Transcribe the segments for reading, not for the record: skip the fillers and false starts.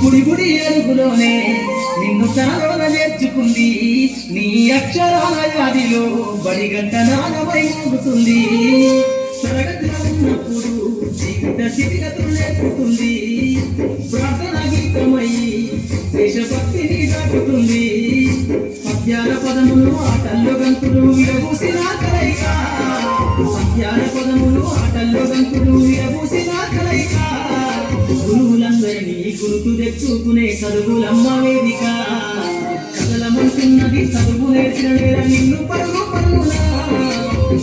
గుడి గుడి అరుగులోనే నిన్ను తనలోన నేర్చుకుంది నీ అక్షరాల వ్యాధిలో బడిగంట నానమై మోగుతుంది తరగతిలో ఉన్నప్పుడు జీవిత స్థితిగతులు నేర్పుతుంది ప్రార్థన గీతమై దేశభక్తిని దాటుతుంది పద్యాల పదములు ఆటల్లో గంతులు విరబూసిన కలయిక పద్యాల పదములు ఆటల్లో గంతులు విరబూసిన కలయిక గురువులందరినీ గుర్తు తెచ్చుకునే చదువులమ్మ వేదిక కదలమంటున్నది చదువు నేర్చిన నేల నిన్ను పరుగు పరుగున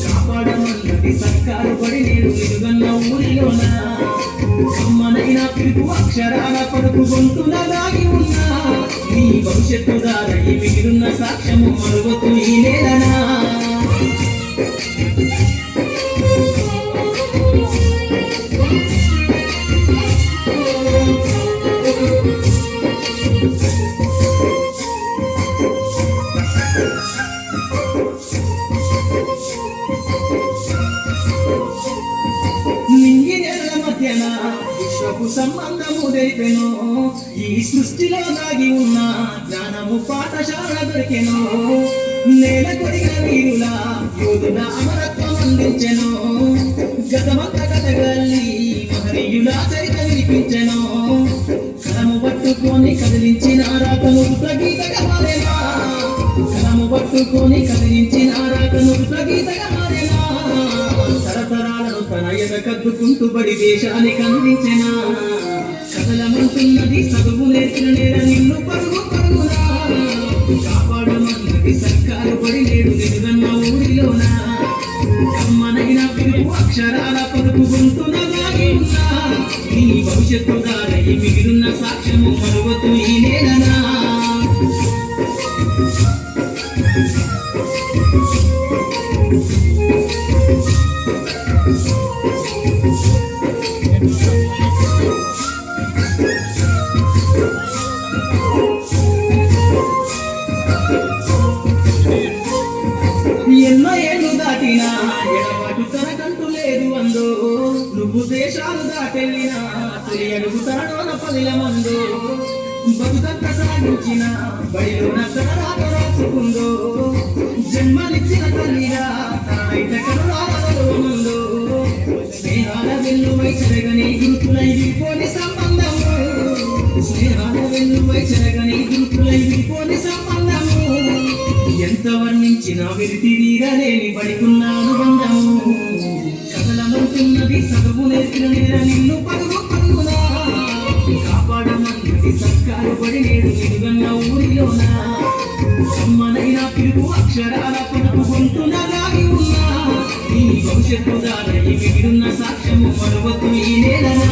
కాపాడమన్నది సర్కారు పడి నేను ఎదుగన్న ఊరిలోన అమ్మనైన పిలుపు అక్షరాల పడుకు గొంతున దాగి ఉన్నా నీ భవిష్యత్తు దారై మిగిలిన సాక్ష్యము మరువతు ఈ నేలనా విశ్వపు సంబంధము తెలిపెను ఈ సృష్టిలో దాగి ఉన్న జ్ఞానము పాఠశాల దొరికెను నేల కొరిగిన వీరుల యోధుల అమరత్వం అందించెను గతమంత కథగల్లి మహనీయుల చరిత వినిపించెను కలము పట్టుకొని కదిలించిన రాకను గీతగా మారేనా కలము పట్టుకొని కదిలించిన రాకను గీతగా మారేనా తరతరాలను తన కద్దుకుంటూ బడి దేశానికి అందించెనా కదలమంటున్నది చదువు నేర్చిన నేల నిన్ను పరుగు పరుగునా కాపాడమన్నది సర్కారు బడి నేడు నిలుగన్న ఊరిలోన కమ్మనైన పిలుపు అక్షరాల పరుగు గొంతున దాగి ఉన్నా నీ భవిష్యత్తు దారై మిగిలిన సాక్ష్యము మరువతు ఈ నేలనా ఎన్నో ఏళ్ళు దాటినా ఎడబాటు తనకంటూ లేదు అందో నువ్వు దేశాలు దాటెళ్ళినా తొలి అడుగు తనలోన పదిల మందో బతుకంత సాగించిన బడిలోన తన రాక రాసుకుందో జన్మనిచ్చిన తల్లిగా తనైతే కరుణాలలో ముందో స్నేహాల వెన్నువై చెరగని గుర్తులై విడిపోని సంబంధము స్నేహాల వెన్నువై చెరగని గుర్తులై విడిపోని సంబంధము ఎంత వర్ణించిన విరితి వీరలేని బడికున్న అనుబంధము కదలమంటున్నది చదువు నేర్చిన నేల నిన్ను పరుగు పరుగునా కాపాడమన్నది సర్కారు బడి నేడు నిలుగన్న ఊరిలోన అమ్మనైన పిలుపు అక్షరాల పడుకు గొంతున దాగి ఉన్నా నీ భవిష్యత్తు దారై మిగిలిన సాక్ష్యము మరువతు ఈ నేలనా